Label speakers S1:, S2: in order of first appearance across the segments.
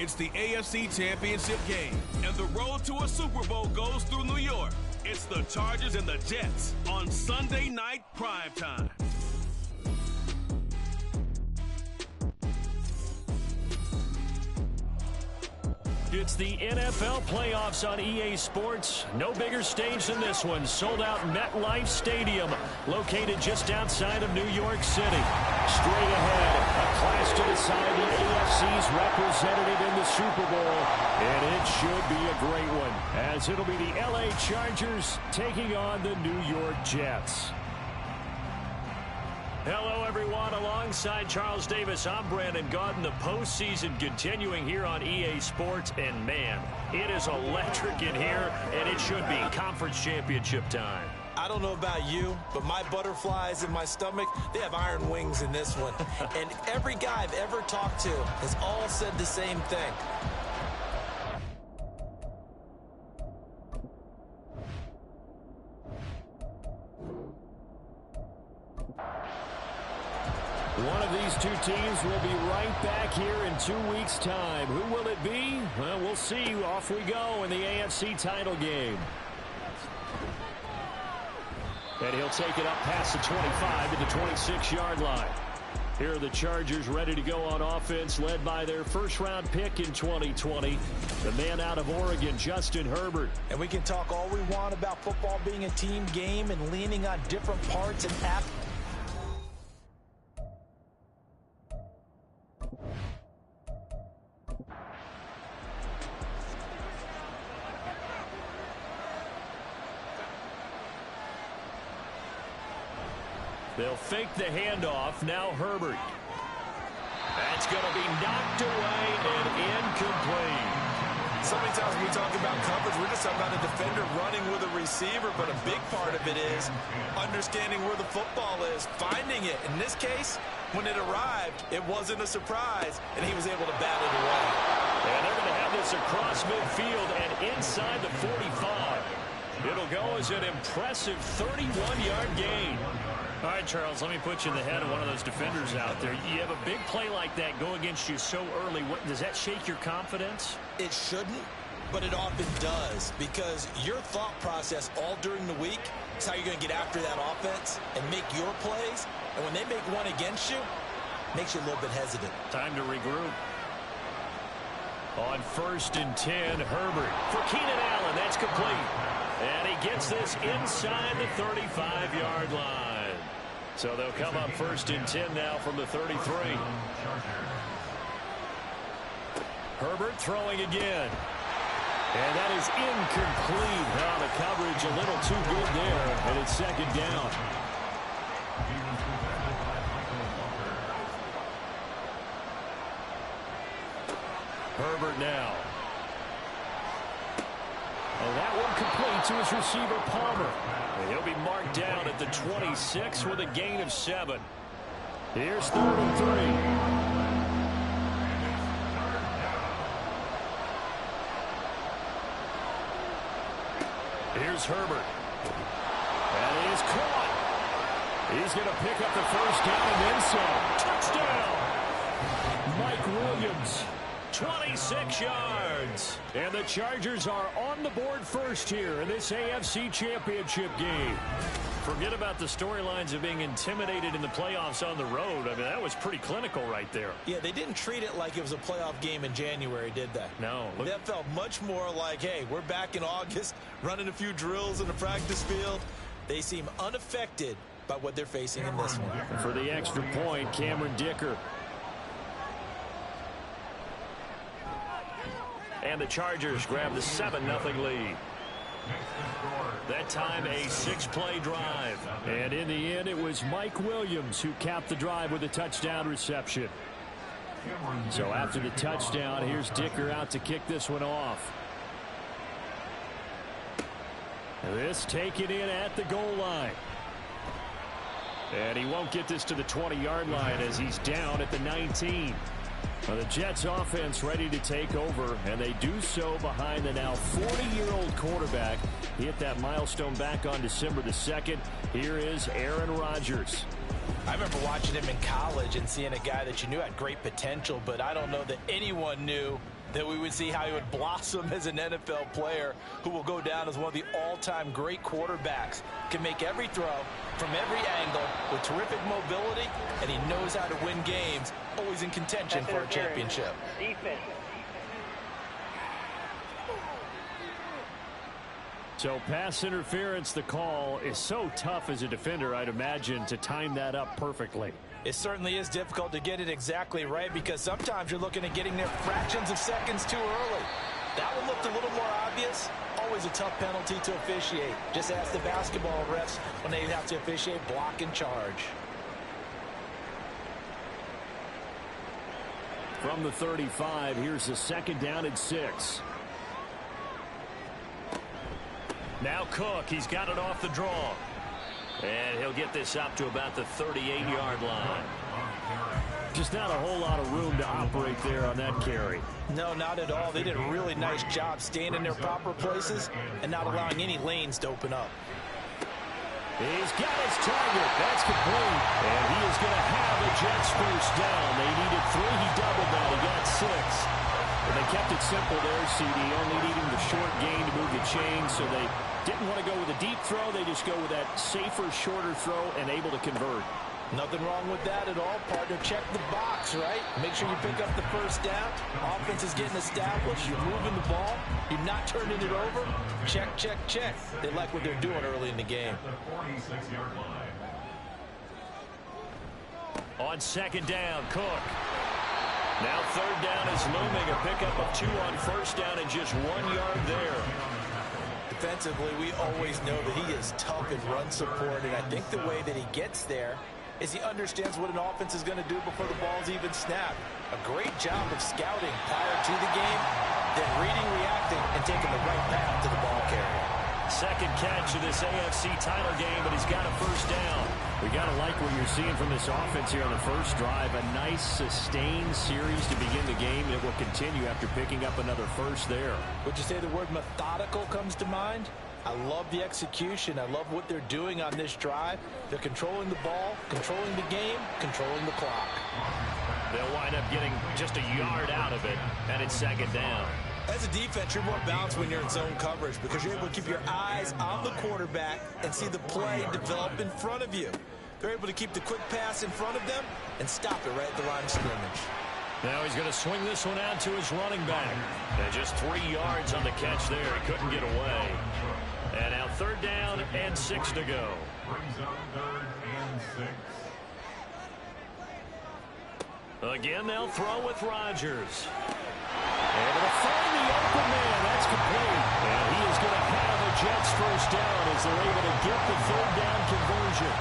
S1: It's the AFC Championship game, and the road to a Super Bowl goes through New York. It's the Chargers and the Jets on Sunday night primetime.
S2: It's the NFL playoffs on EA Sports. No bigger stage than this one. Sold out MetLife Stadium, located just outside of New York City. Straight ahead, a clash to decide the AFC's representative in the Super Bowl. And it should be a great one, as it'll be the LA Chargers taking on the New York Jets. Hello, everyone. Alongside Charles Davis, I'm Brandon Gaudin. The postseason continuing here on EA Sports. And, man, it is electric in here, and it should be conference championship time.
S3: I don't know about you, but my butterflies in my stomach, they have iron wings in this one. And every guy I've ever talked to has all said the same thing.
S2: One of these two teams will be right back here in 2 weeks' time. Who will it be? Well, we'll see. Off we go in the AFC title game. And he'll take it up past the 25 to the 26-yard line. Here are the Chargers ready to go on offense, led by their first-round pick in 2020, the man out of Oregon, Justin Herbert.
S3: And we can talk all we want about football being a team game and leaning on different parts and
S2: They'll fake the handoff. Now Herbert. That's going to be knocked away and incomplete.
S3: So many times when we talk about coverage, we're just talking about a defender running with a receiver, but a big part of it is understanding where the football is, finding it. In this case, when it arrived, it wasn't a surprise, and he was able to bat it away.
S2: And they're going to have this across midfield and inside the 45. It'll go as an impressive 31-yard gain. All right, Charles, let me put you in the head of one of those defenders out there. You have a big play like that go against you so early. Does that shake your confidence?
S3: It shouldn't, but it often does, because your thought process all during the week is how you're going to get after that offense and make your plays. And when they make one against you, it makes you a little bit hesitant.
S2: Time to regroup. On 1st and 10, Herbert for Keenan Allen. That's complete. And he gets this inside the 35-yard line. So they'll come up 1st and 10 now from the 33. Herbert throwing again. And that is incomplete. Now the coverage a little too good there, and it's 2nd down. Herbert now. And that one complete to his receiver, Palmer. And he'll be marked down at the 26 with a gain of 7. Here's 3rd and 3. Here's Herbert. And he is caught. He's going to pick up the 1st down and then some. Touchdown! Mike Williams. 26 yards. And the Chargers are on the board first here in this AFC Championship game. Forget about the storylines of being intimidated in the playoffs on the road. I mean, that was pretty clinical right there.
S3: Yeah, they didn't treat it like it was a playoff game in January, did they?
S2: No.
S3: That felt much more like, hey, we're back in August, running a few drills in the practice field. They seem unaffected by what they're facing in this one.
S2: For the extra point, Cameron Dicker. And the Chargers grab the 7-0 lead. That time a 6-play drive. And in the end, it was Mike Williams who capped the drive with a touchdown reception. So after the touchdown, here's Dicker out to kick this one off. This taken in at the goal line. And he won't get this to the 20-yard line as he's down at the 19. Well, the Jets offense ready to take over, and they do so behind the now 40-year-old quarterback. He hit that milestone back on December the 2nd. Here is Aaron Rodgers.
S3: I remember watching him in college and seeing a guy that you knew had great potential, but I don't know that anyone knew that we would see how he would blossom as an NFL player who will go down as one of the all-time great quarterbacks. Can make every throw from every angle with terrific mobility, and he knows how to win games, always in contention for a championship.
S4: Defense.
S2: So pass interference, the call is so tough as a defender, I'd imagine, to time that up perfectly.
S3: It certainly is difficult to get it exactly right because sometimes you're looking at getting there fractions of seconds too early. That one looked a little more obvious. Always a tough penalty to officiate. Just ask the basketball refs when they have to officiate block and charge.
S2: From the 35, here's the 2nd down and 6. Now Cook, he's got it off the draw. And he'll get this up to about the 38-yard line. Just not a whole lot of room to operate there on that carry.
S3: No, not at all. They did a really nice job staying in their proper places and not allowing any lanes to open up.
S2: He's got his target. That's complete. And he is going to have a Jets first down. They needed 3. He doubled that. He got 6. And they kept it simple there, CD, only needing the short gain to move the chain, so they didn't want to go with a deep throw. They just go with that safer, shorter throw and able to convert.
S3: Nothing wrong with that at all, partner. Check the box, right? Make sure you pick up the first down. Offense is getting established. You're moving the ball. You're not turning it over. Check, check, check. They like what they're doing early in the game.
S2: On 2nd down, Cook. Now 3rd down is looming. A pickup of 2 on 1st down and just 1 yard there.
S3: Defensively, we always know that he is tough in run support, and I think the way that he gets there is he understands what an offense is going to do before the ball's even snapped. A great job of scouting prior to the game, then reading, reacting, and taking the right path to the ball carrier.
S2: 2nd catch of this AFC title game, but he's got a first down. We got to like what you're seeing from this offense here on the first drive. A nice, sustained series to begin the game, and it will continue after picking up another first there.
S3: Would you say the word methodical comes to mind? I love the execution. I love what they're doing on this drive. They're controlling the ball, controlling the game, controlling the clock.
S2: They'll wind up getting just a yard out of it, and it's 2nd down.
S3: As a defense, you're more balanced when you're in zone coverage because you're able to keep your eyes on the quarterback and see the play develop in front of you. They're able to keep the quick pass in front of them and stop it right at the line of scrimmage.
S2: Now he's going to swing this one out to his running back. And just 3 yards on the catch there. He couldn't get away. And now 3rd down and 6 to go. Again, they'll throw with Rodgers. Able to find the open man. That's complete. And he is going to have a Jets first down as they're able to get the 3rd down conversion.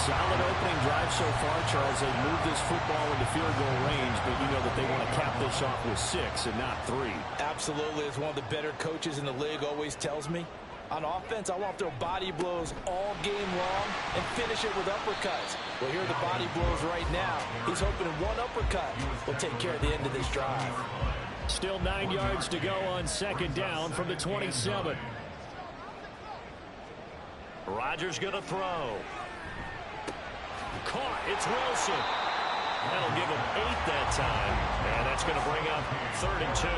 S2: Solid opening drive so far, Charles. They've moved this football into field goal range, but you know that they want to cap this off with 6 and not 3.
S3: Absolutely. As one of the better coaches in the league always tells me, on offense, I want to throw body blows all game long and finish it with uppercuts. Well, here are the body blows right now. He's hoping one uppercut will take care of the end of this drive.
S2: Still 9 yards to go on 2nd down from the 27. Rodgers going to throw. Caught. It's Wilson. That'll give him 8 that time. And that's going to bring up 3rd and 2.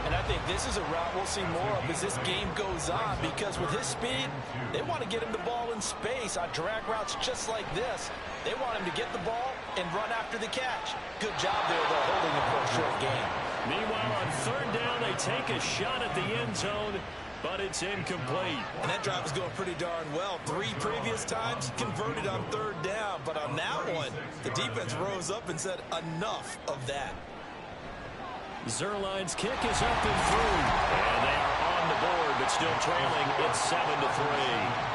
S3: And I think this is a route we'll see more of as this game goes on because with his speed, they want to get him the ball in space on drag routes just like this. They want him to get the ball and run after the catch. Good job there, though, holding him for a short game.
S2: Meanwhile, on 3rd down, they take a shot at the end zone, but it's incomplete.
S3: And that drive is going pretty darn well. 3 previous times converted on 3rd down, but on that one, the defense rose up and said enough of that.
S2: Zerline's kick is up and through. And they are on the board, but still trailing. It's 7-3.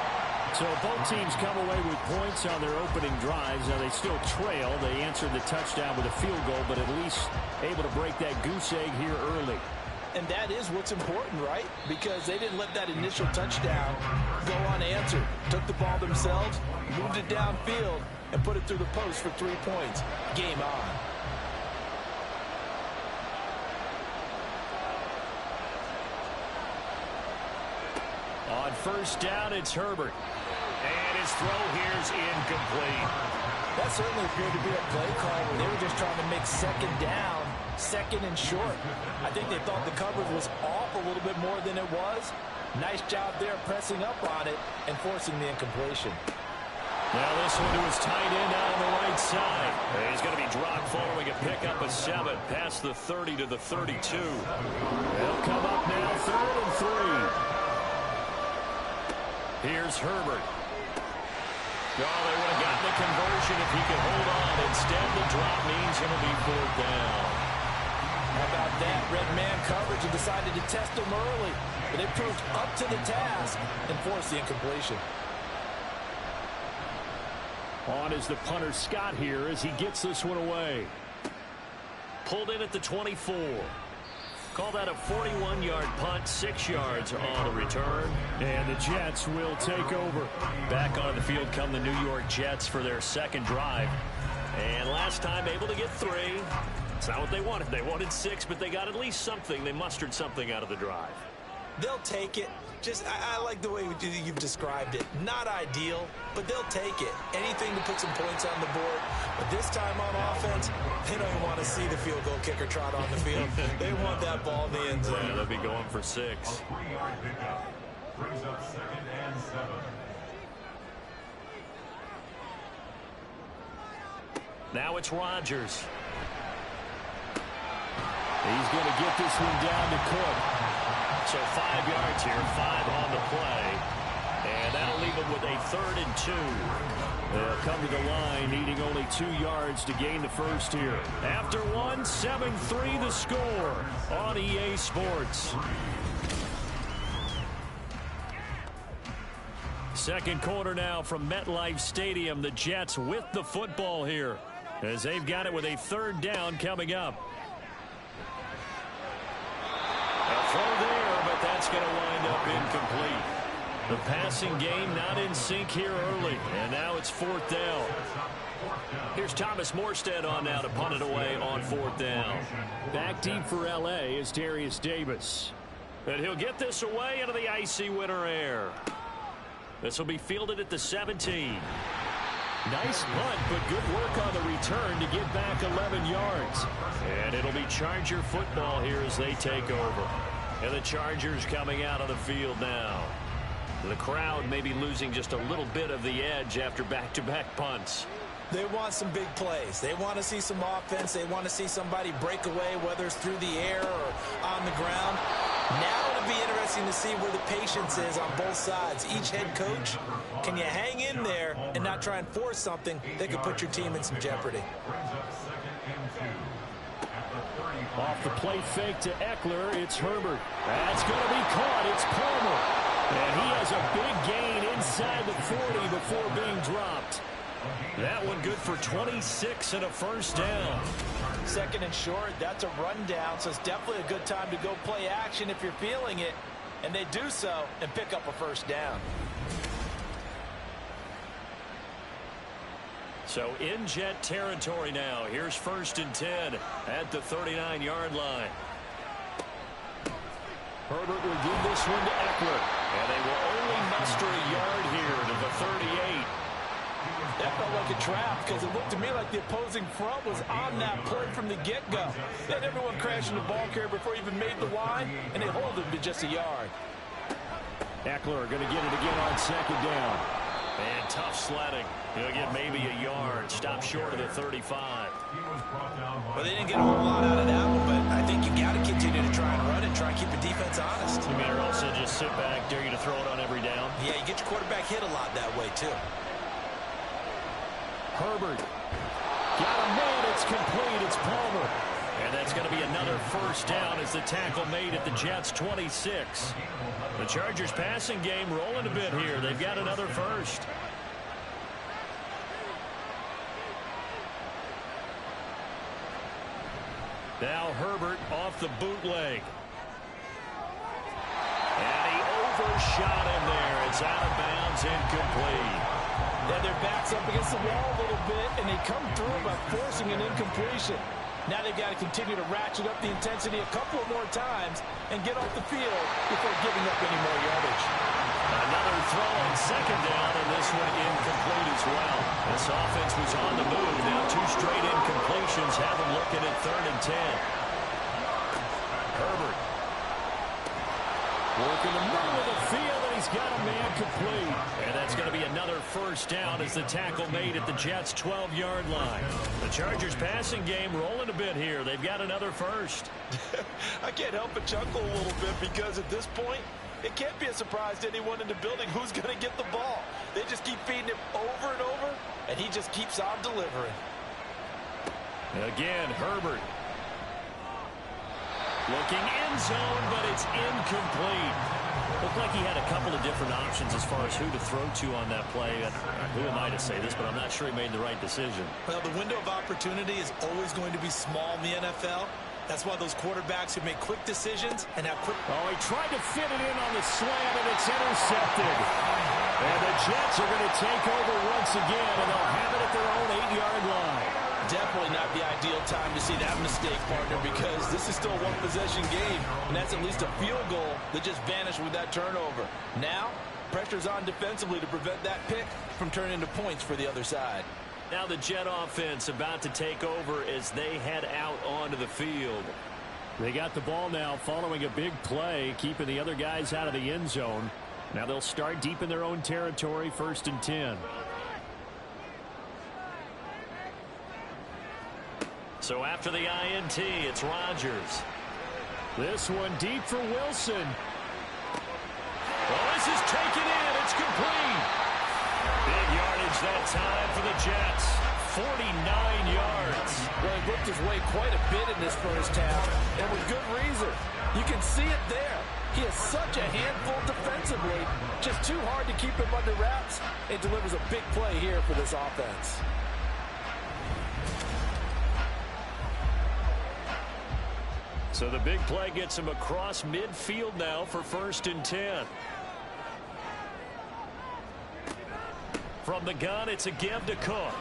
S2: So both teams come away with points on their opening drives. Now they still trail. They answered the touchdown with a field goal, but at least able to break that goose egg here early.
S3: And that is what's important, right? Because they didn't let that initial touchdown go unanswered. Took the ball themselves, moved it downfield, and put it through the post for 3 points. Game on.
S2: On 1st down, it's Herbert. And his throw here's incomplete.
S3: That certainly appeared to be a play call where they were just trying to make 2nd down Second and short. I think they thought the coverage was off a little bit more than it was. Nice job there pressing up on it and forcing the incompletion.
S2: Now this one to his tight end out on the right side. He's going to be dropped following a pickup of 7 past the 30 to the 32. They'll come up now 3rd and 3. Here's Herbert. Oh, they would have gotten the conversion if he could hold on. Instead, the drop means it'll be 4th down.
S3: How about that? Red man coverage and decided to test him early. But they proved up to the task and forced the incompletion.
S2: On is the punter Scott here as he gets this one away. Pulled in at the 24. Call that a 41-yard punt, 6 yards on the return. And the Jets will take over. Back on the field come the New York Jets for their second drive. And last time able to get 3. It's not what they wanted. They wanted 6, but they got at least something. They mustered something out of the drive.
S3: They'll take it. I like the way you've described it. Not ideal, but they'll take it. Anything to put some points on the board. But this time on offense, they don't even want to see the field goal kicker trot on the field. They want that ball in the end zone.
S2: Yeah, they'll be going for 6.
S4: A 3-yard pickup brings up 2nd and 7.
S2: Now it's Rodgers. He's going to get this one down to Cook. So 5 yards here, 5 on the play. And that'll leave him with a 3rd and 2. They'll come to the line, needing only 2 yards to gain the first here. After 1, 7-3 the score on EA Sports. Second quarter now from MetLife Stadium. The Jets with the football here as they've got it with a 3rd down coming up. A throw there, but that's going to wind up incomplete. The passing game not in sync here early, and now it's 4th down. Here's Thomas Morstead on now to punt it away on 4th down. Back deep for L.A. is Darius Davis. And he'll get this away into the icy winter air. This will be fielded at the 17. Nice punt, but good work on the return to get back 11 yards. And it'll be Charger football here as they take over. And the Chargers coming out on the field now. The crowd may be losing just a little bit of the edge after back-to-back punts.
S3: They want some big plays. They want to see some offense. They want to see somebody break away, whether it's through the air or on the ground. Now it'll be interesting to see where the patience is on both sides. Each head coach, can you hang in there and not try and force something that could put your team in some jeopardy?
S2: Off the play fake to Eckler, it's Herbert. That's going to be caught. It's Palmer. And he has a big gain inside the 40 before being dropped. That one good for 26 and a 1st down.
S3: 2nd and short, that's a rundown, so it's definitely a good time to go play action if you're feeling it. And they do so and pick up a 1st down.
S2: So in Jet territory now. Here's 1st and 10 at the 39-yard line. Herbert will give this one to Eckler. And they will only muster a yard here to the 38.
S3: That felt like a trap because it looked to me like the opposing front was on that play from the get-go. They had everyone crashing the ball carrier before he even made the line, and they hold him to just a yard.
S2: Eckler going to get it again on 2nd down. And tough sledding. He'll get maybe a yard. Stop short of the 35.
S3: Well, they didn't get a whole lot out of that one, but I think you got to continue to try and run and try and keep the defense honest.
S2: You mean or also just sit back, dare you to throw it on every down?
S3: Yeah, you get your quarterback hit a lot that way, too.
S2: Herbert. Got a man. It's complete. It's Palmer. And that's going to be another 1st down as the tackle made at the Jets' 26. The Chargers passing game rolling a bit here. They've got another 1st. Now Herbert off the bootleg. And he overshot him there. It's out of bounds, incomplete.
S3: Yeah, their back's up against the wall a little bit, and they come through by forcing an incompletion. Now they've got to continue to ratchet up the intensity a couple of more times and get off the field before giving up any more yardage.
S2: Another throw on 2nd down, and this one incomplete as well. This offense was on the move. Now 2 straight incompletions have them looking at 3rd and 10. Working the middle of the field, and he's got a man complete. And that's going to be another first down as the tackle made at the Jets' 12-yard line. The Chargers' passing game rolling a bit here. They've got another first.
S3: I can't help but chuckle a little bit because at this point, it can't be a surprise to anyone in the building who's going to get the ball. They just keep feeding him over and over, and he just keeps on delivering.
S2: Again, Herbert. Looking end zone, but it's incomplete. Looked like he had a couple of different options as far as who to throw to on that play. Who am I to say this, but I'm not sure he made the right decision.
S3: Well, the window of opportunity is always going to be small in the NFL. That's why those quarterbacks who make quick decisions and have quick...
S2: Oh, he tried to fit it in on the slant, and it's intercepted. And the Jets are going to take over once again, and they'll have it at their own 8-yard line.
S3: Definitely not the ideal time to see that mistake, partner, because this is still a one-possession game, and that's at least a field goal that just vanished with that turnover. Now, pressure's on defensively to prevent that pick from turning into points for the other side.
S2: Now the Jet offense about to take over as they head out onto the field. They got the ball now following a big play, keeping the other guys out of the end zone. Now they'll start deep in their own territory, 1st and 10. So after the INT, it's Rodgers. This one deep for Wilson. Well, this is taken in. It's complete. Big yardage that time for the Jets. 49 yards.
S3: Well, he worked his way quite a bit in this first half, and with good reason. You can see it there. He is such a handful defensively. Just too hard to keep him under wraps. It delivers a big play here for this offense.
S2: So the big play gets him across midfield now for 1st and 10. From the gun, it's a give to Cook.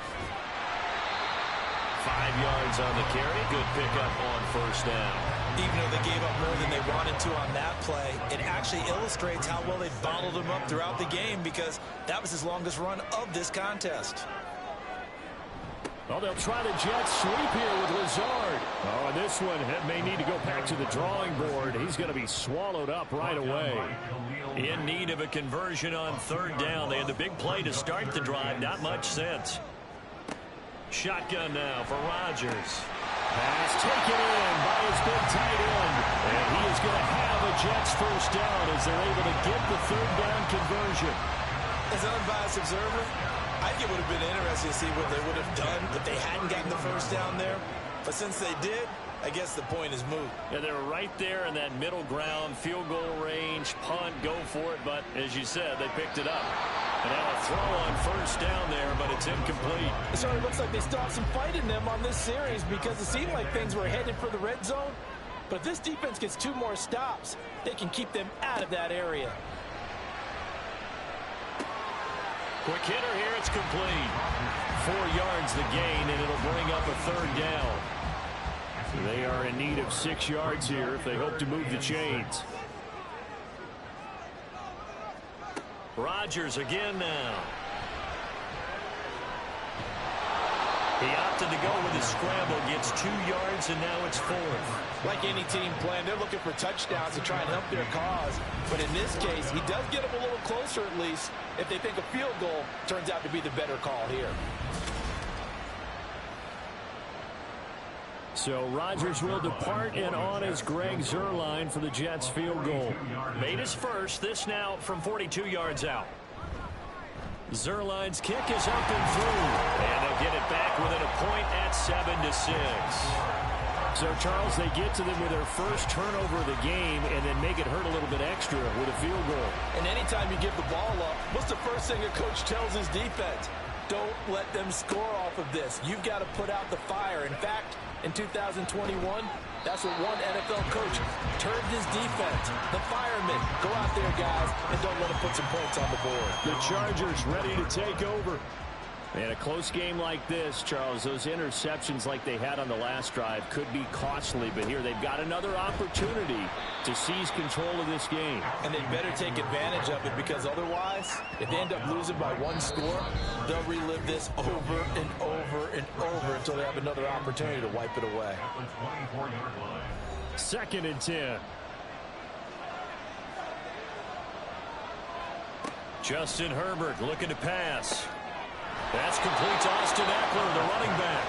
S2: 5 yards on the carry. Good pickup on 1st down.
S3: Even though they gave up more than they wanted to on that play, it actually illustrates how well they bottled him up throughout the game because that was his longest run of this contest.
S2: Well, they'll try the Jets sweep here with Lazard. Oh, and this one may need to go back to the drawing board. He's going to be swallowed up right away. In need of a conversion on 3rd down. They had the big play to start the drive. Not much sense. Shotgun now for Rodgers. Pass taken in by his big tight end. And he is going to have a Jets 1st down as they're able to get the 3rd down conversion.
S3: As an unbiased observer, I think it would have been interesting to see what they would have done if they hadn't gotten the 1st down there. But since they did, I guess the point is moot.
S2: Yeah, they were right there in that middle ground, field goal range, punt, go for it. But as you said, they picked it up. And now a throw on 1st down there, but it's incomplete.
S3: It certainly looks like they still have some fight in them on this series because it seemed like things were headed for the red zone. But if this defense gets 2 more stops, they can keep them out of that area.
S2: Quick hitter here, it's complete. 4 yards the gain, and it'll bring up a 3rd down. They are in need of 6 yards here if they hope to move the chains. Rodgers again now. He opted to go with his scramble, gets 2 yards, and now it's 4th.
S3: Like any team playing, they're looking for touchdowns to try and help their cause. But in this case, he does get them a little closer at least if they think a field goal turns out to be the better call here.
S2: So Rodgers will depart, and on is Greg Zuerlein for the Jets field goal. Made his first, this now from 42 yards out. Zuerlein's kick is up and through, and they'll get it back within a point at 7-6. So, Charles, they get to them with their first turnover of the game and then make it hurt a little bit extra with a field goal.
S3: And anytime you give the ball up, what's the first thing a coach tells his defense? Don't let them score off of this. You've got to put out the fire. In fact, in 2021, that's what one NFL coach turned his defense. The firemen. Go out there, guys, and don't let them put some points on the board.
S2: The Chargers ready to take over. And a close game like this, Charles, those interceptions like they had on the last drive could be costly. But here they've got another opportunity to seize control of this game.
S3: And they better take advantage of it because otherwise, if they end up losing by 1 score, they'll relive this over and over and over until they have another opportunity to wipe it away.
S2: 2nd and 10. Justin Herbert looking to pass. That's complete to Austin Eckler, the running back.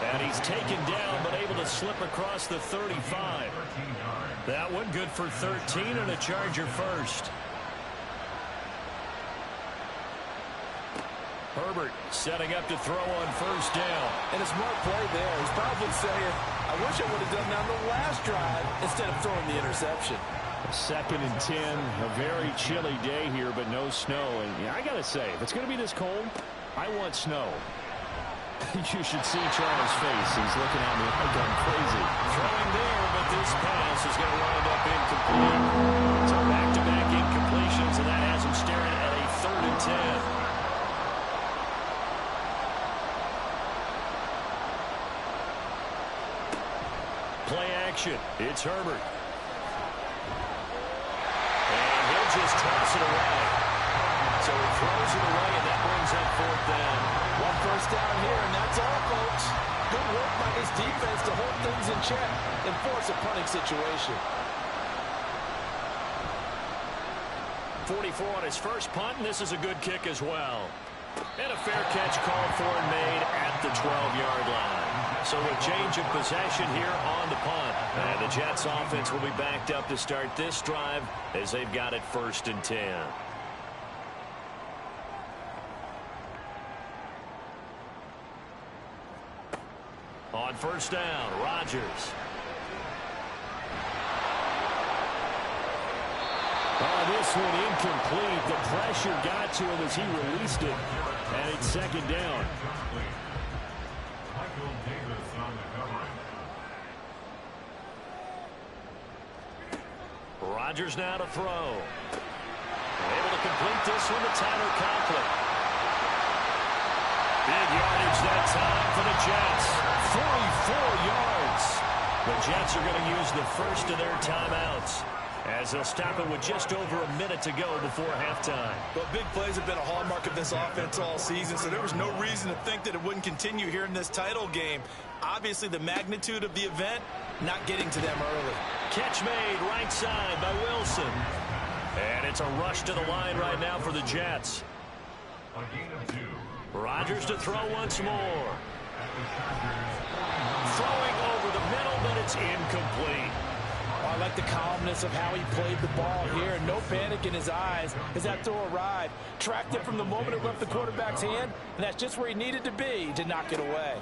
S2: And he's taken down, but able to slip across the 35. That one good for 13 and a Charger first. Herbert setting up to throw on first down.
S3: And a smart play there. He's probably saying, I wish I would have done that on the last drive instead of throwing the interception.
S2: 2nd and 10, a very chilly day here, but no snow. And yeah, I got to say, if it's going to be this cold, I want snow. You should see Charles' face. He's looking at me like I'm crazy. Throwing there, but this pass is going to wind up incomplete. So back-to-back incompletions, and that has him staring at a 3rd and 10. Play action. It's Herbert. And he'll just toss it away. So he throws it away, and that brings up 4th down.
S3: 1 first down here, and that's all, folks. Good work by this defense to hold things in check and force a punting situation.
S2: 44 on his first punt, and this is a good kick as well. And a fair catch called for and made at the 12-yard line. So a change of possession here on the punt. And the Jets offense will be backed up to start this drive as they've got it 1st and 10. On first down, Rodgers. Oh, this one incomplete. The pressure got to him as he released it. And it's 2nd down. Rodgers now to throw. Able to complete this one to Tyler Conklin. Big yardage that time for the Jets. 44 yards. The Jets are going to use the first of their timeouts, as they'll stop it with just over a minute to go before halftime.
S3: Well, big plays have been a hallmark of this offense all season, so there was no reason to think that it wouldn't continue here in this title game. Obviously, the magnitude of the event, not getting to them early.
S2: Catch made right side by Wilson. And it's a rush to the line right now for the Jets. Rodgers to throw once more. Throwing over the middle, but it's incomplete.
S3: I like the calmness of how he played the ball here. No panic in his eyes as that throw arrived. Tracked it from the moment it left the quarterback's hand, and that's just where he needed to be to knock it away.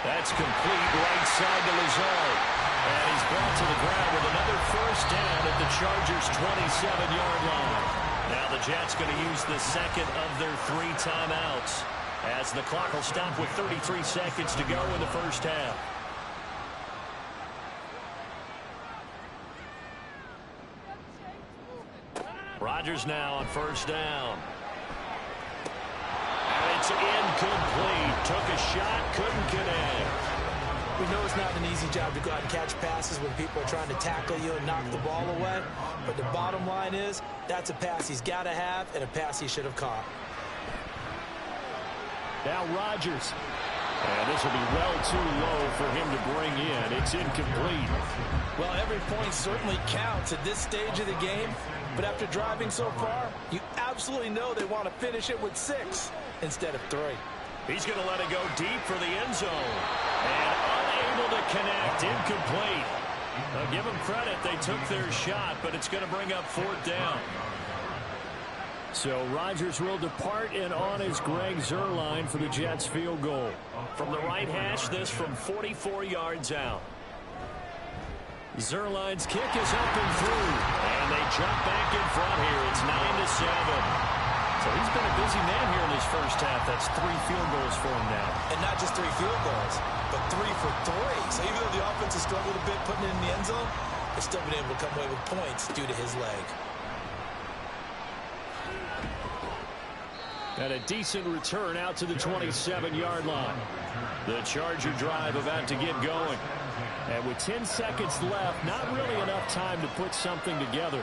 S2: That's complete right side to Lazard. And he's brought to the ground with another first down at the Chargers' 27-yard line. Now the Jets going to use the second of their 3 timeouts, as the clock will stop with 33 seconds to go in the first half. Rodgers now on first down. And it's incomplete. Took a shot, couldn't connect.
S3: We know it's not an easy job to go out and catch passes when people are trying to tackle you and knock the ball away. But the bottom line is, that's a pass he's got to have and a pass he should have caught.
S2: Now Rodgers. And this will be well too low for him to bring in. It's incomplete.
S3: Well, every point certainly counts at this stage of the game. But after driving so far, you absolutely know they want to finish it with 6 instead of 3.
S2: He's going to let it go deep for the end zone. And unable to connect. Incomplete. Now give them credit. They took their shot, but it's going to bring up 4th down. So Rodgers will depart, and on is Greg Zuerlein for the Jets field goal. From the right hash, this from 44 yards out. Zuerlein's kick is up and through, and they jump back in front here. It's 9-7. So he's been a busy man here in his first half. That's 3 field goals for him now.
S3: And not just 3 field goals, but 3 for 3. So even though the offense has struggled a bit putting it in the end zone, they've still been able to come away with points due to his leg.
S2: And a decent return out to the 27-yard line. The Charger drive about to get going. And with 10 seconds left, not really enough time to put something together.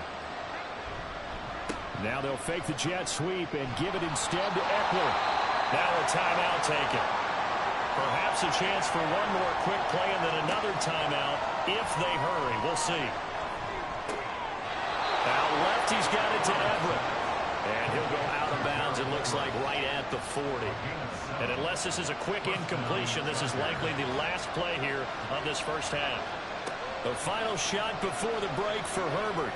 S2: Now they'll fake the jet sweep and give it instead to Eckler. Now a timeout taken. Perhaps a chance for one more quick play and then another timeout if they hurry. We'll see. Out left he's got it to Everett. And he'll go out of bounds, it looks like, right at the 40. And unless this is a quick incompletion, this is likely the last play here of this first half. The final shot before the break for Herbert.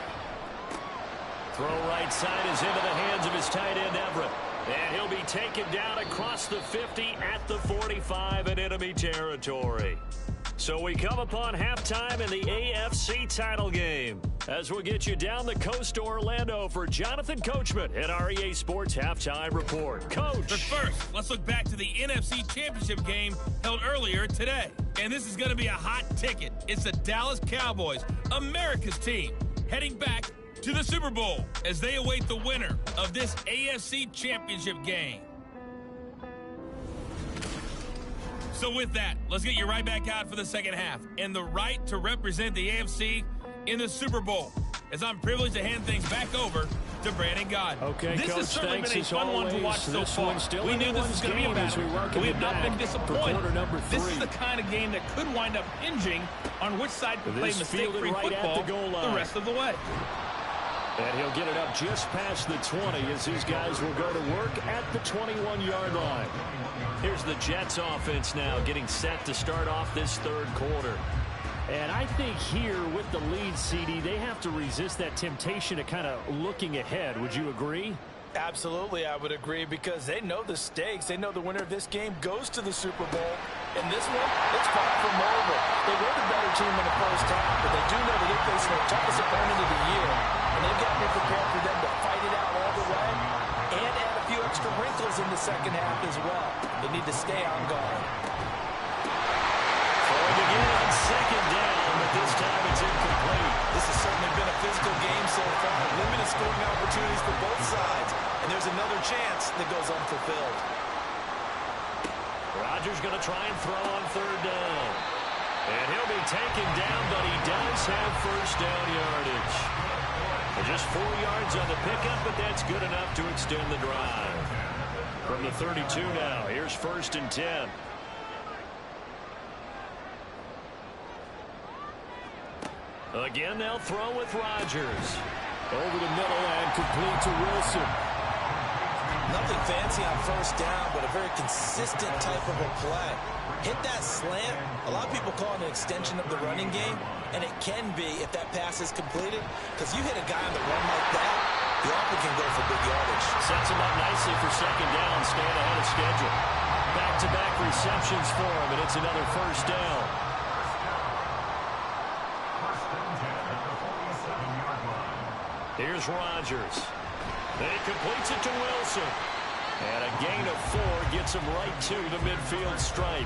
S2: Throw right side is into the hands of his tight end, Everett. And he'll be taken down across the 50 at the 45 in enemy territory. So we come upon halftime in the AFC title game, as we'll get you down the coast to Orlando for Jonathan Coachman in our EA Sports Halftime Report. Coach.
S1: But first, let's look back to the NFC Championship game held earlier today. And this is going to be a hot ticket. It's the Dallas Cowboys, America's team, heading back to the Super Bowl as they await the winner of this AFC Championship game. So with that, let's get you right back out for the second half and the right to represent the AFC in the Super Bowl, as I'm privileged to hand things back over to Brandon God.
S2: Okay,
S1: this
S2: Coach,
S1: has certainly been a fun one to watch so far. We knew this was going to be a battle. We have not been disappointed. This is the kind of game that could wind up hinging on which side can play mistake-free football the rest of the way.
S2: And he'll get it up just past the 20 as these guys will go to work at the 21-yard line. Here's the Jets offense now getting set to start off this third quarter. And I think here with the lead, CD, they have to resist that temptation to kind of looking ahead. Would you agree?
S3: Absolutely, I would agree, because they know the stakes. They know the winner of this game goes to the Super Bowl. In this one, it's far from over. They were the better team in the first half, but they do know that they're facing their toughest opponent of the year, and they've got to be prepared for them to fight it out all the way and add a few extra wrinkles in the second half as well. They need to stay on guard.
S2: Throwing again on second down, but this time it's incomplete.
S3: This has certainly been a physical game so far. Limited scoring opportunities for both sides, and there's another chance that goes unfulfilled.
S2: Rodgers going to try and throw on third down. And he'll be taken down, but he does have first down yardage. Just 4 yards on the pickup, but that's good enough to extend the drive. From the 32 now, here's 1st and 10. Again, they'll throw with Rodgers. Over the middle and complete to Wilson.
S3: Nothing fancy on first down, but a very consistent type of a play. Hit that slant. A lot of people call it an extension of the running game, and it can be if that pass is completed, because you hit a guy on the run like that, you often can go for big yardage.
S2: Sets him up nicely for second down, staying ahead of schedule. Back-to-back receptions for him, and it's another first down. Here's Rodgers. Then he completes it to Wilson. And a gain of 4 gets him right to the midfield stripe.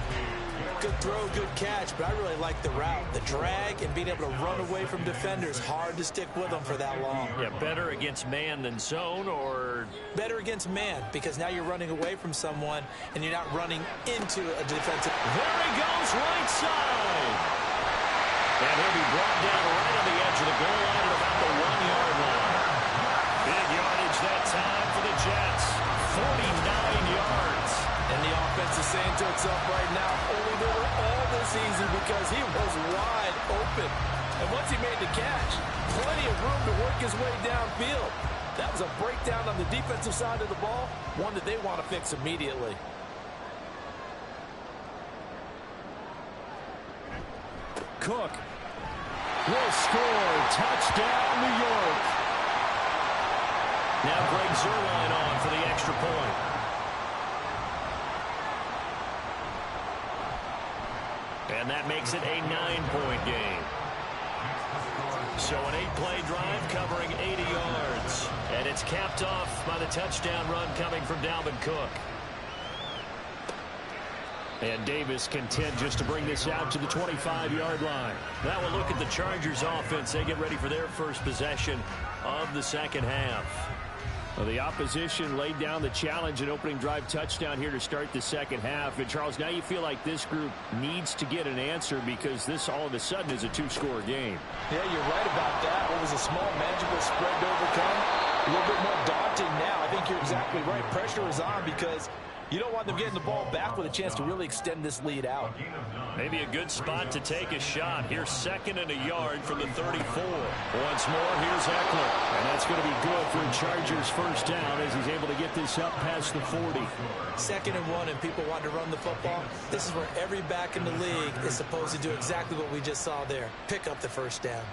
S3: Good throw, good catch, but I really like the route. The drag and being able to run away from defenders, hard to stick with them for that long.
S2: Yeah, better against man than zone, or?
S3: Better against man, because now you're running away from someone and you're not running into a defensive.
S2: There he goes, right side. And he'll be brought down right on the edge of the goal line at about the 1-yard line. Big yardage that time for the Jets. 49 yards.
S3: And the offense is saying to itself right now, only they were all this easy because he was wide open. And once he made the catch, plenty of room to work his way downfield. That was a breakdown on the defensive side of the ball, one that they want to fix immediately.
S2: Cook will score. Touchdown, New York. Now Greg Zuerlein on for the extra point. And that makes it a 9-point game. So an 8-play drive covering 80 yards. And it's capped off by the touchdown run coming from Dalvin Cook. And Davis content just to bring this out to the 25-yard line. Now we'll look at the Chargers offense. They get ready for their first possession of the second half. Well, the opposition laid down the challenge and opening drive touchdown here to start the second half. And, Charles, now you feel like this group needs to get an answer because this all of a sudden is a 2-score game.
S3: Yeah, you're right about that. What was a small, manageable spread to overcome? A little bit more daunting now. I think you're exactly right. Pressure is on because You don't want them getting the ball back with a chance to really extend this lead out.
S2: Maybe a good spot to take a shot. Here's 2nd and a yard from the 34. Once more, here's Eckler. And that's going to be good for a Chargers first down as he's able to get this up past the 40.
S3: 2nd and 1 and people want to run the football. This is where every back in the league is supposed to do exactly what we just saw there. Pick up the first down.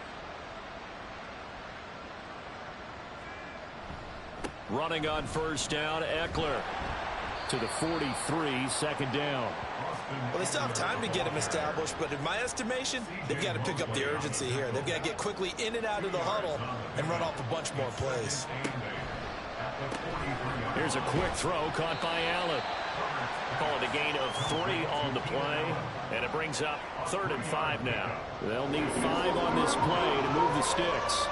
S2: Running on first down, Eckler to the 43, 2nd down.
S3: Well, they still have time to get him established, but in my estimation, they've got to pick up the urgency here. They've got to get quickly in and out of the huddle and run off a bunch more plays.
S2: Here's a quick throw caught by Allen. Call it a gain of 3 on the play, and it brings up 3rd and 5 now. They'll need 5 on this play to move the sticks.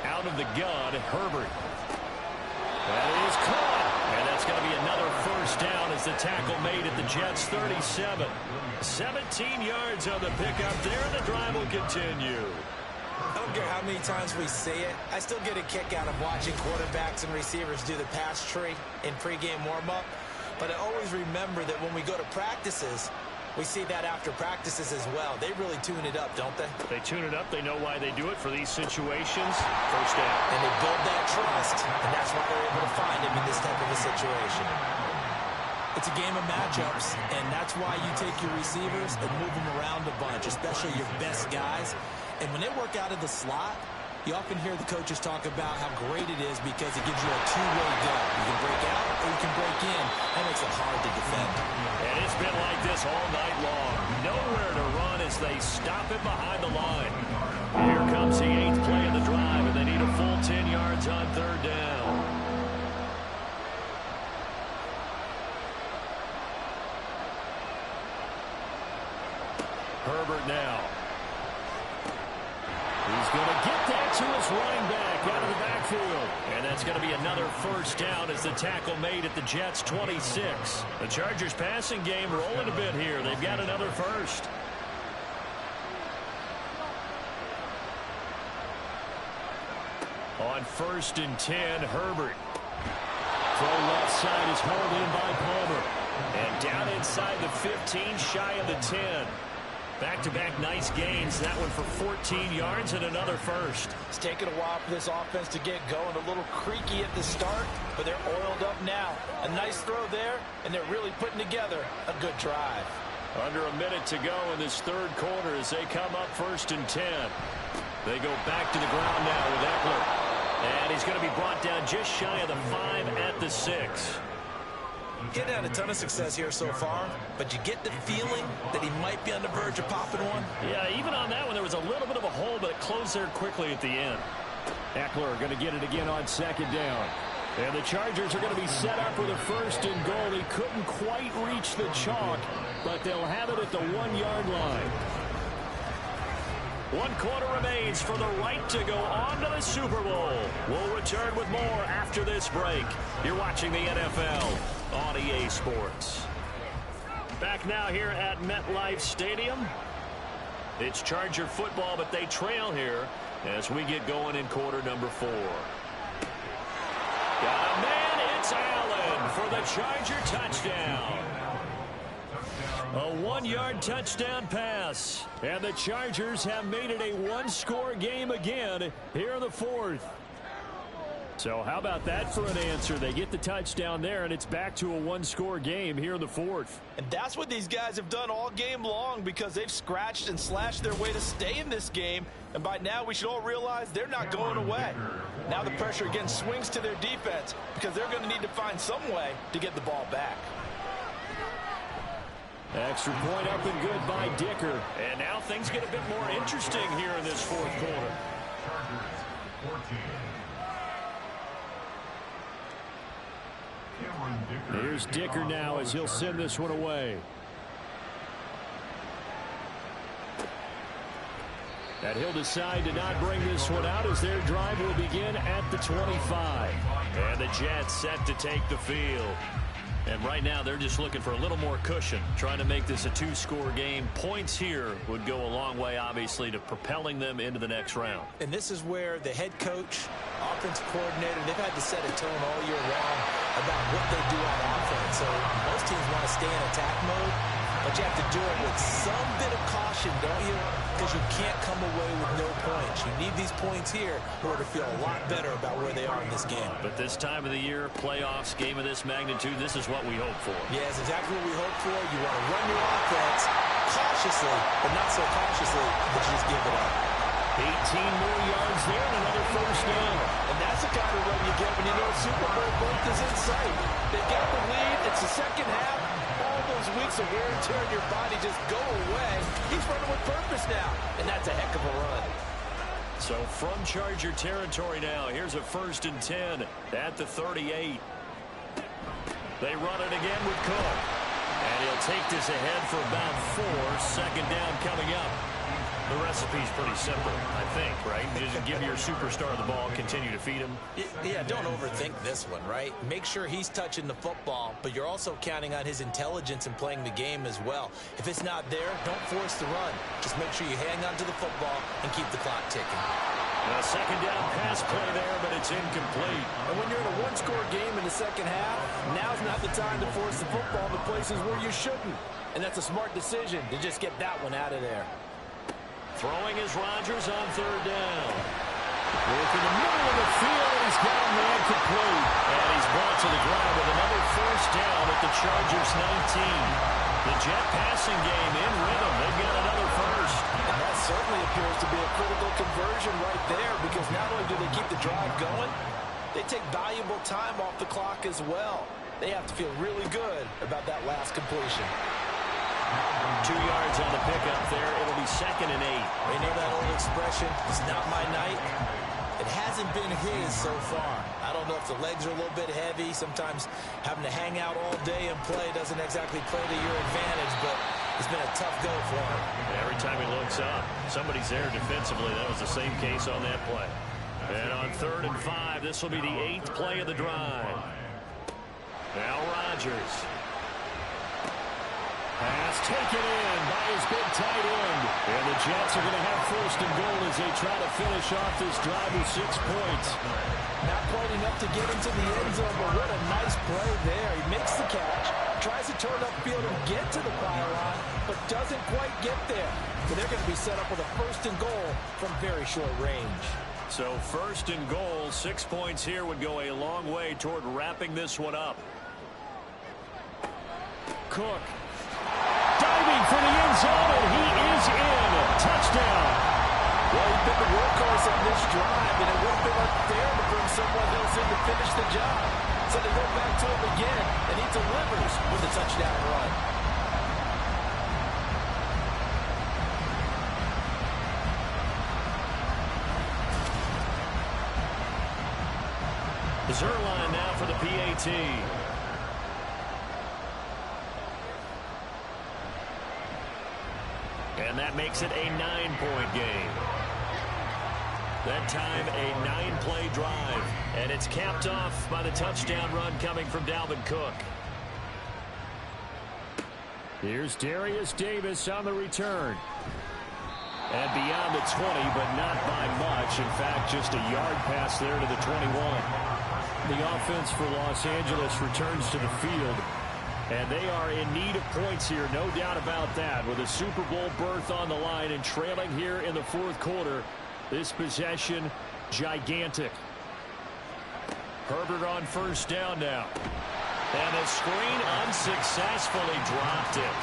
S2: Out of the gun, Herbert. That is caught. And that's going to be another first down as the tackle made at the Jets' 37. 17 yards on the pickup there, and the drive will continue.
S3: I don't care how many times we say it. I still get a kick out of watching quarterbacks and receivers do the pass tree in pregame warm-up. But I always remember that when we go to practices, we see that after practices as well. They really tune it up, don't they?
S2: They tune it up. They know why they do it for these situations. First down.
S3: And they build that trust, and that's why they're able to find him in this type of a situation. It's a game of matchups, and that's why you take your receivers and move them around a bunch, especially your best guys. And when they work out of the slot, you often hear the coaches talk about how great it is because it gives you a two-way go. You can break out or you can break in. That makes it hard to defend.
S2: And it's been like this all night long. Nowhere to run as they stop it behind the line. Here comes the 8th play of the drive, and they need a full 10 yards on 3rd down. Herbert now. He's going to get that to his running back out of the backfield. And that's going to be another first down as the tackle made at the Jets' 26. The Chargers passing game rolling a bit here. They've got another first. On 1st and 10, Herbert. Throw left side is held in by Palmer. And down inside the 15, shy of the 10. Back-to-back nice gains. That one for 14 yards and another first.
S3: It's taken a while for this offense to get going. A little creaky at the start, but they're oiled up now. A nice throw there, and they're really putting together a good drive.
S2: Under a minute to go in this 3rd quarter as they come up 1st and 10. They go back to the ground now with Eckler. And he's going to be brought down just shy of the 5 at the 6.
S3: Getting had a ton of success here so far, but you get the feeling that he might be on the verge of popping one.
S2: Yeah, even on that one, there was a little bit of a hole, but it closed there quickly at the end. Eckler going to get it again on 2nd down. And the Chargers are going to be set up with a 1st and goal. He couldn't quite reach the chalk, but they'll have it at the 1-yard line. 1 quarter remains for the right to go on to the Super Bowl. We'll return with more after this break. You're watching the NFL on EA Sports. Back now here at MetLife Stadium. It's Charger football, but they trail here as we get going in quarter number 4. Got a man, it's Allen for the Charger touchdown. A 1-yard touchdown pass. And the Chargers have made it a 1-score game again here in the 4th. So how about that for an answer? They get the touchdown there, and it's back to a 1-score game here in the 4th.
S3: And that's what these guys have done all game long because they've scratched and slashed their way to stay in this game. And by now, we should all realize they're not going away. Now the pressure again swings to their defense because they're going to need to find some way to get the ball back.
S2: Extra point up and good by Dicker. And now things get a bit more interesting here in this 4th quarter. Here's Dicker now as he'll send this one away. And he'll decide to not bring this one out as their drive will begin at the 25. And the Jets set to take the field. And right now, they're just looking for a little more cushion, trying to make this a two-score game. Points here would go a long way, obviously, to propelling them into the next round.
S3: And this is where the head coach, offensive coordinator, they've had to set a tone all year long about what they do on offense. So most teams want to stay in attack mode, but you have to do it with some bit of caution, don't you? Because you can't come away with no points. You need these points here in order to feel a lot better about where they are in this game.
S2: But this time of the year, playoffs, game of this magnitude, this is what we hope for.
S3: Yeah, it's exactly what we hope for. You want to run your offense cautiously, but not so cautiously that you just give it up.
S2: 18 more yards there and another first down.
S3: And that's the kind of run you get when you know Super Bowl berth is in sight. They got the lead. It's the second half. All those weeks of wear and tear in your body just go away. He's running with purpose now, and that's a heck of a run.
S2: So from Charger territory now, here's a 1st and 10 at the 38. They run it again with Cook. And he'll take this ahead for about 4. Second down coming up. The recipe's pretty simple, I think, right? You just give your superstar the ball, continue to feed him.
S3: Yeah, don't overthink this one, right? Make sure he's touching the football, but you're also counting on his intelligence in playing the game as well. If it's not there, don't force the run. Just make sure you hang on to the football and keep the clock ticking.
S2: A second down pass play there, but it's incomplete.
S3: And when you're in a one-score game in the second half, now's not the time to force the football to places where you shouldn't. And that's a smart decision to just get that one out of there.
S2: Throwing is Rodgers on 3rd down. Work in the middle of the field, and he's got a man complete. And he's brought to the ground with another 1st down at the Chargers 19. The Jet passing game in rhythm. They've got another first.
S3: And that certainly appears to be a critical conversion right there, because not only do they keep the drive going, they take valuable time off the clock as well. They have to feel really good about that last completion.
S2: 2 yards on the pickup there. It'll be 2nd and 8.
S3: You know that old expression, it's not my night? It hasn't been his so far. I don't know if the legs are a little bit heavy. Sometimes having to hang out all day and play doesn't exactly play to your advantage, but it's been a tough go for him.
S2: Every time he looks up, somebody's there defensively. That was the same case on that play. And on 3rd and 5, this will be the 8th play of the drive. Now Rodgers. Pass taken in by his big tight end. And the Jets are going to have 1st and goal as they try to finish off this drive with 6 points.
S3: Not quite enough to get into the end zone, but what a nice play there. He makes the catch, tries to turn upfield and get to the pylon, but doesn't quite get there. But they're going to be set up with a 1st and goal from very short range.
S2: So 1st and goal, 6 points here would go a long way toward wrapping this one up. Cook. Diving for the end zone, and he is in. Touchdown.
S3: Well, he's been the workhorse on this drive, and it would have been unfair to bring someone else in to finish the job. So they go back to him again, and he delivers with a touchdown run.
S2: Zerline now for the PAT. And that makes it a 9-point game. That time a 9-play drive. And it's capped off by the touchdown run coming from Dalvin Cook. Here's Darius Davis on the return. And beyond the 20, but not by much. In fact, just a yard pass there to the 21. The offense for Los Angeles returns to the field. And they are in need of points here, no doubt about that. With a Super Bowl berth on the line and trailing here in the 4th quarter. This possession, gigantic. Herbert on 1st down now. And a screen unsuccessfully dropped it.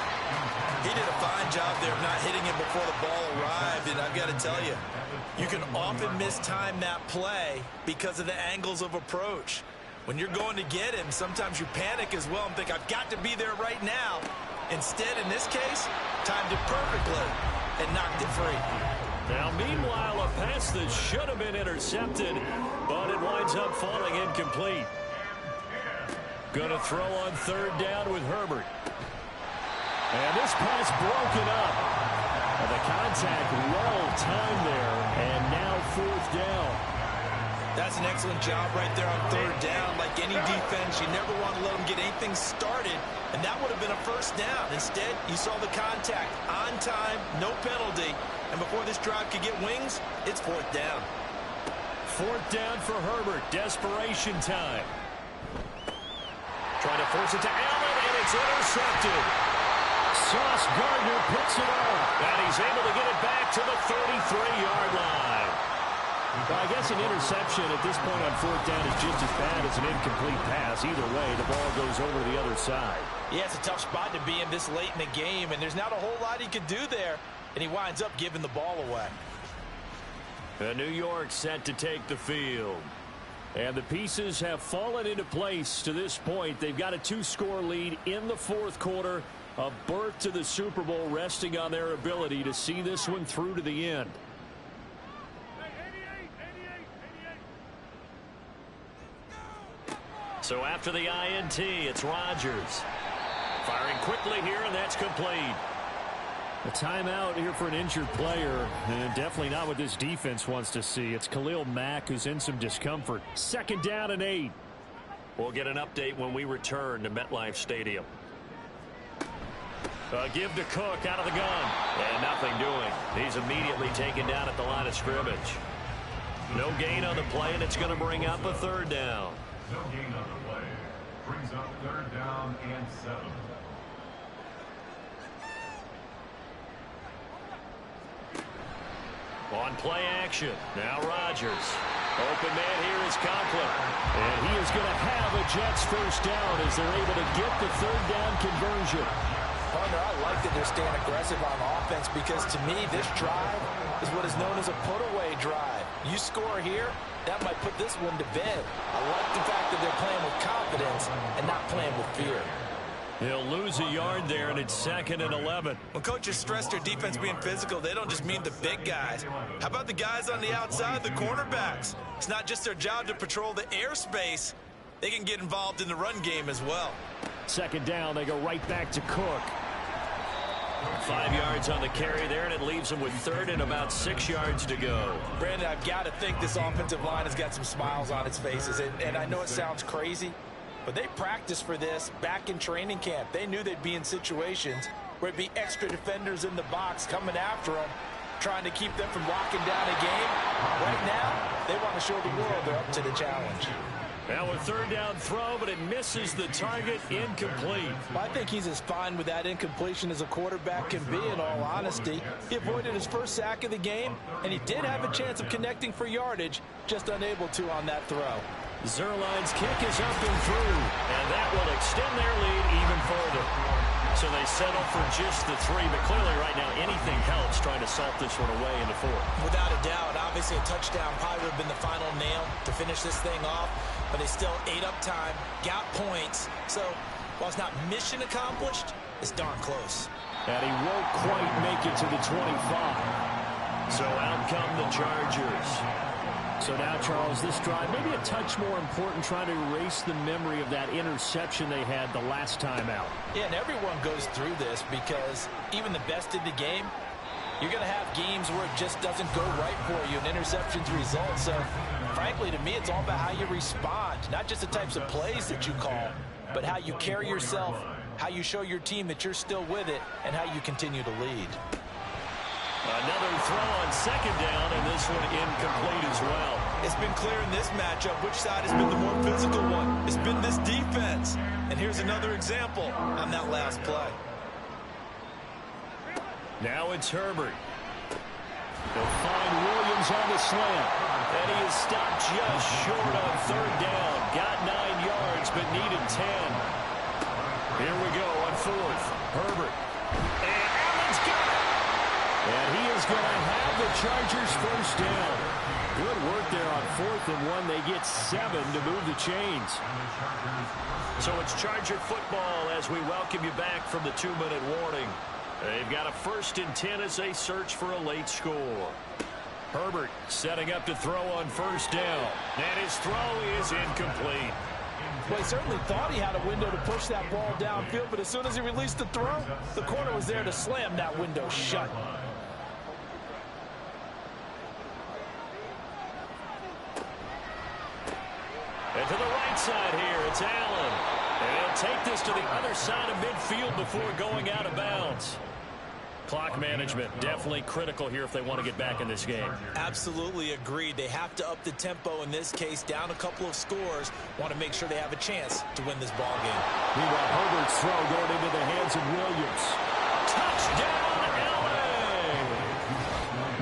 S3: He did a fine job there of not hitting him before the ball arrived. And I've got to tell you, you can often mistime that play because of the angles of approach. When you're going to get him, sometimes you panic as well and think, I've got to be there right now. Instead, in this case, timed it perfectly and knocked it free.
S2: Now, meanwhile, a pass that should have been intercepted, but it winds up falling incomplete. Going to throw on 3rd down with Herbert. And this pass broken up. And the contact well timed there, and now 4th down.
S3: That's an excellent job right there on third down. Like any defense, you never want to let them get anything started, and that would have been a first down. Instead, you saw the contact on time, no penalty, and before this drive could get wings, it's fourth down.
S2: Fourth down for Herbert. Desperation time. Trying to force it to Allen, and it's intercepted. Sauce Gardner picks it up, and he's able to get it back to the 33-yard line. Well, I guess an interception at this point on fourth down is just as bad as an incomplete pass. Either way, the ball goes over to the other side.
S3: Yeah, it's a tough spot to be in this late in the game, and there's not a whole lot he could do there, and he winds up giving the ball away.
S2: New York set to take the field. And the pieces have fallen into place to this point. They've got a 2-score lead in the fourth quarter. A berth to the Super Bowl resting on their ability to see this one through to the end. So after the INT, it's Rodgers. Firing quickly here, and that's complete. A timeout here for an injured player, and definitely not what this defense wants to see. It's Khalil Mack who's in some discomfort. Second down and 8. We'll get an update when we return to MetLife Stadium. A give to Cook out of the gun, and nothing doing. He's immediately taken down at the line of scrimmage. No gain on the play, and it's going to bring up a third down.
S4: No gain on the play. Brings up third down and 7.
S2: On play action. Now Rodgers. Open man here is Conklin. And he is going to have a Jets first down as they're able to get the third down conversion.
S3: Partner, I like that they're staying aggressive on offense because to me this drive is what is known as a put-away drive. You score here, that might put this one to bed. I like the fact that they're playing with confidence and not playing with fear.
S2: He'll lose a yard there, and it's 2nd and 11.
S3: When coaches stress their defense being physical, they don't just mean the big guys. How about the guys on the outside, the cornerbacks? It's not just their job to patrol the airspace. They can get involved in the run game as well.
S2: Second down, they go right back to Cook. 5 yards on the carry there, and it leaves them with third and about 6 yards to go.
S3: Brandon, I've got to think this offensive line has got some smiles on its faces, and I know it sounds crazy, but they practiced for this back in training camp. They knew they'd be in situations where it'd be extra defenders in the box coming after them, trying to keep them from locking down a game. Right now, they want to show the world they're up to the challenge.
S2: Now a third down throw, but it misses the target. Incomplete.
S3: I think he's as fine with that incompletion as a quarterback can be, in all honesty. He avoided his first sack of the game, and he did have a chance of connecting for yardage, just unable to on that throw.
S2: Zerline's kick is up and through, and that will extend their lead even further. So they settle for just the 3, but clearly right now anything helps trying to salt this one away in the fourth.
S3: Without a doubt, obviously a touchdown probably would have been the final nail to finish this thing off, but they still ate up time, got points. So while it's not mission accomplished, it's darn close.
S2: And he won't quite make it to the 25. So out come the Chargers. So now, Charles, this drive maybe a touch more important, trying to erase the memory of that interception they had the last time out.
S3: Yeah, and everyone goes through this because even the best in the game, you're going to have games where it just doesn't go right for you and interceptions result. So, frankly, to me, it's all about how you respond, not just the types of plays that you call, but how you carry yourself, how you show your team that you're still with it, and how you continue to lead.
S2: Another throw on second down, and this one incomplete as well.
S3: It's been clear in this matchup which side has been the more physical one. It's been this defense. And here's another example on that last play.
S2: Now it's Herbert. They'll find Williams on the slant. And he is stopped just short on third down. Got 9 yards, but needed 10. Here we go on fourth. Herbert. And Allen's got it. And he is going to have the Chargers first down. Good work there on 4th and 1. They get 7 to move the chains. So it's Charger football as we welcome you back from the 2-minute warning. They've got a 1st and 10 as they search for a late score. Herbert setting up to throw on first down. And his throw is incomplete.
S3: Well, he certainly thought he had a window to push that ball downfield, but as soon as he released the throw, the corner was there to slam that window shut.
S2: To the right side here, it's Allen. And he'll take this to the other side of midfield before going out of bounds. Clock management, definitely critical here if they want to get back in this game.
S3: Absolutely agreed. They have to up the tempo in this case, down a couple of scores. Want to make sure they have a chance to win this ball game.
S2: Meanwhile, Herbert's throw going into the hands of Williams. Touchdown, LA!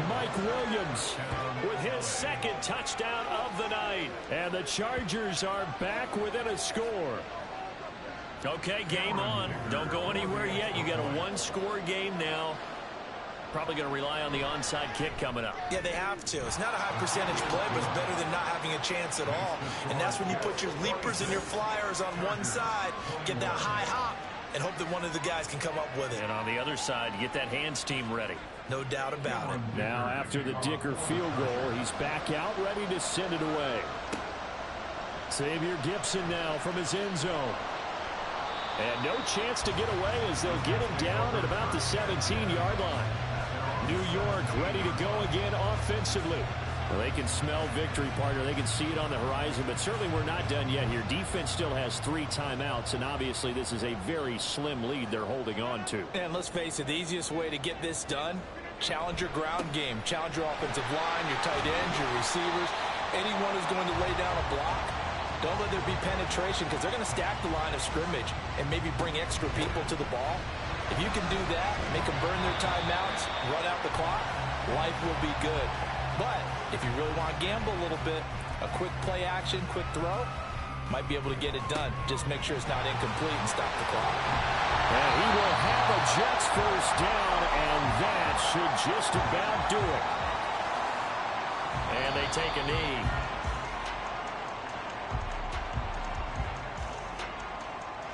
S2: Mike Williams with his second touchdown of the night. And the Chargers are back within a score. Okay, game on. Don't go anywhere yet. You got a one-score game now. Probably going to rely on the onside kick coming up.
S3: Yeah, they have to. It's not a high percentage play, but it's better than not having a chance at all. And that's when you put your leapers and your flyers on one side, get that high hop, and hope that one of the guys can come up with it.
S2: And on the other side, get that hands team ready.
S3: No doubt about it.
S2: Now, after the Dicker field goal, he's back out, ready to send it away. Xavier Gipson now from his end zone. And no chance to get away as they'll get him down at about the 17-yard line. New York ready to go again offensively. Well, they can smell victory, partner. They can see it on the horizon, but certainly we're not done yet here. Defense still has 3 timeouts, and obviously this is a very slim lead they're holding on to.
S3: And let's face it, the easiest way to get this done, challenge your ground game. Challenge your offensive line, your tight ends, your receivers. Anyone who's going to lay down a block, don't let there be penetration because they're going to stack the line of scrimmage and maybe bring extra people to the ball. If you can do that, make them burn their timeouts, run out the clock, life will be good. But if you really want to gamble a little bit, a quick play action, quick throw, might be able to get it done. Just make sure it's not incomplete and stop the clock.
S2: And he will have a Jets first down, and that should just about do it. And they take a knee.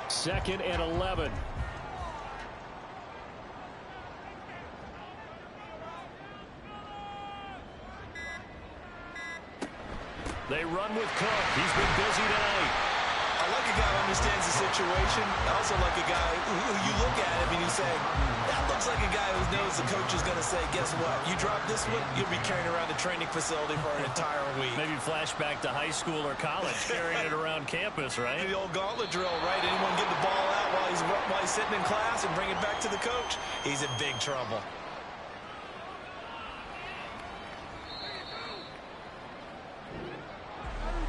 S2: Second and 11. They run with Cook. He's been busy tonight.
S3: I like a guy who understands the situation. I also like a guy who you look at him and you say, that looks like a guy who knows the coach is going to say, guess what? You drop this one, you'll be carrying around the training facility for an entire week.
S2: Maybe flashback to high school or college, carrying it around campus, right?
S3: The old gauntlet drill, right? Anyone get the ball out while he's sitting in class and bring it back to the coach? He's in big trouble.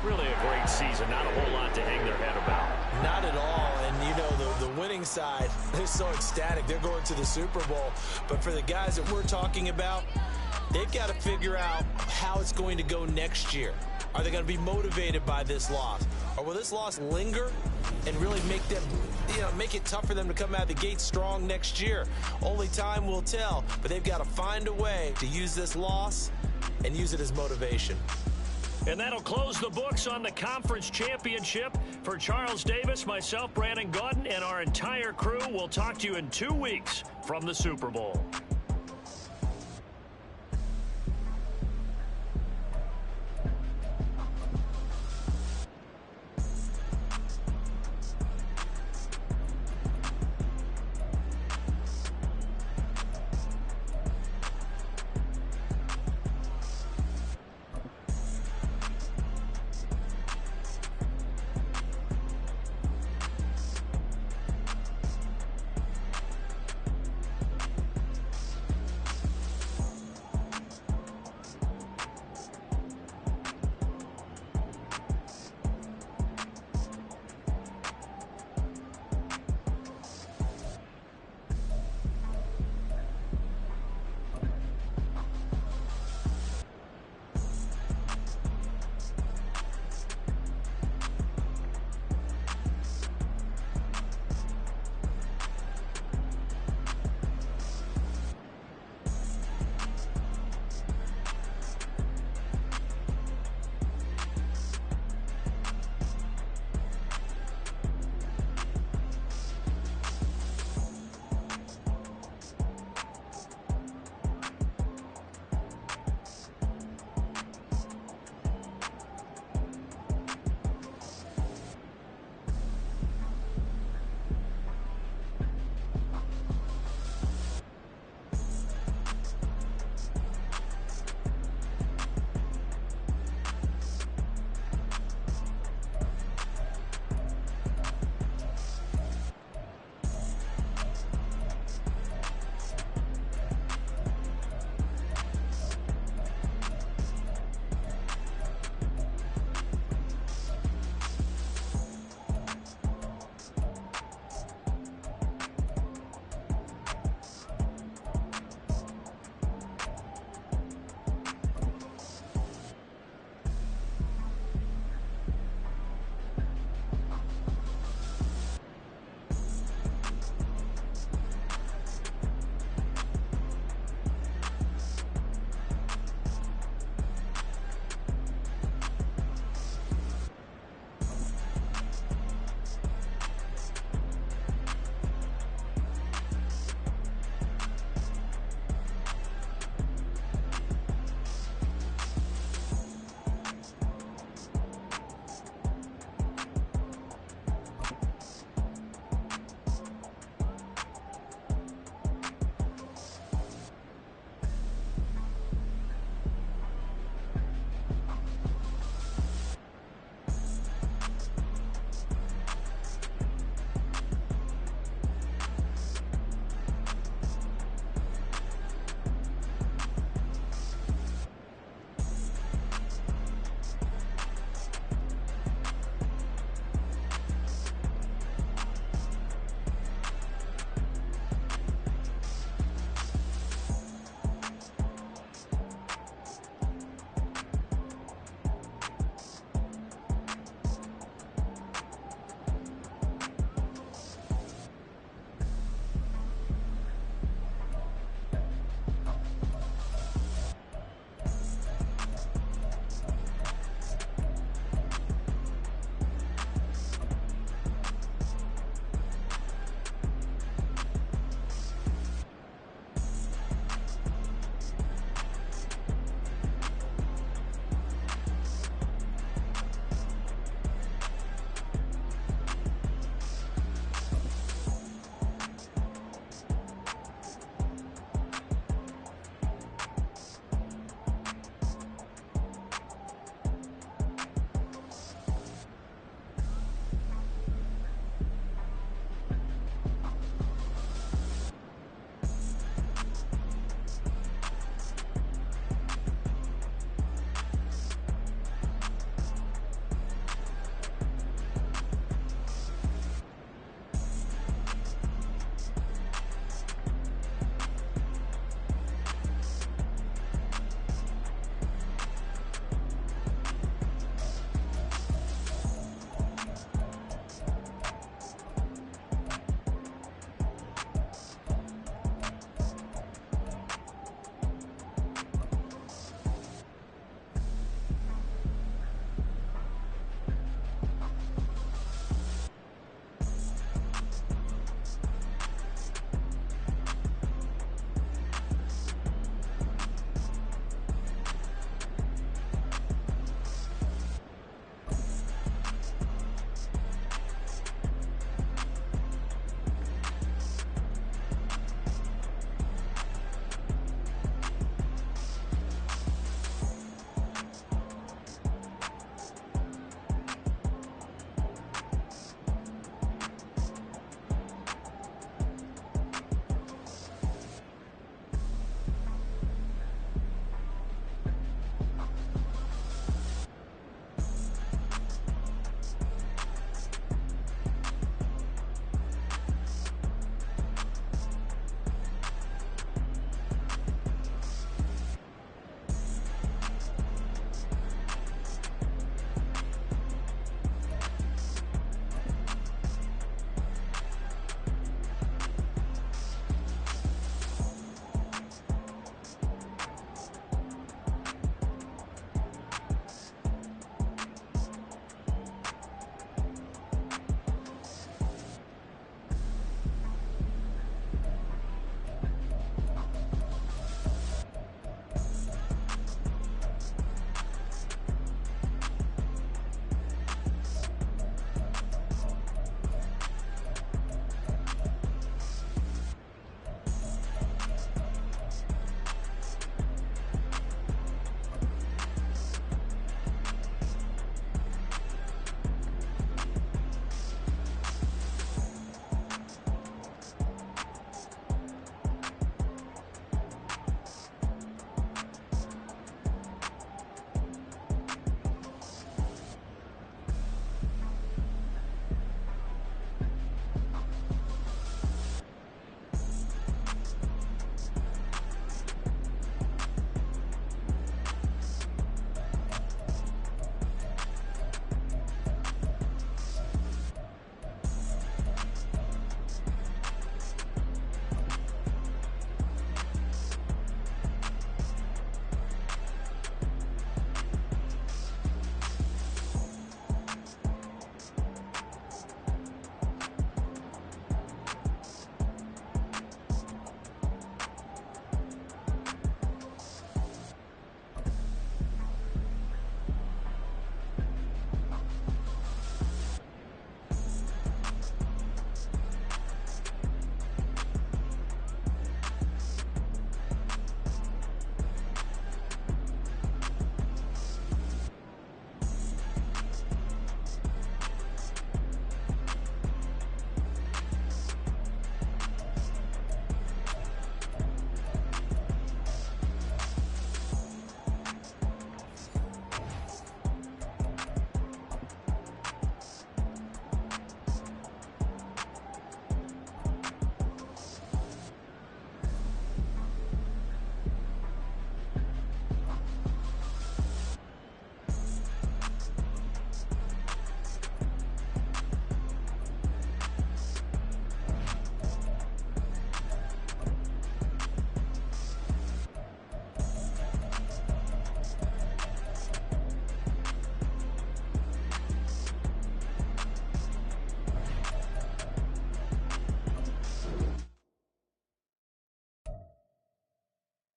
S2: Really a great season. Not a whole lot to hang their head about.
S3: Not at all. And, you know, the winning side, they're so ecstatic. They're going to the Super Bowl. But for the guys that we're talking about, they've got to figure out how it's going to go next year. Are they going to be motivated by this loss? Or will this loss linger and really make them, make it tough for them to come out of the gate strong next year? Only time will tell. But they've got to find a way to use this loss and use it as motivation.
S2: And that'll close the books on the conference championship. For Charles Davis, myself, Brandon Gaudin, and our entire crew, we'll talk to you in 2 weeks from the Super Bowl.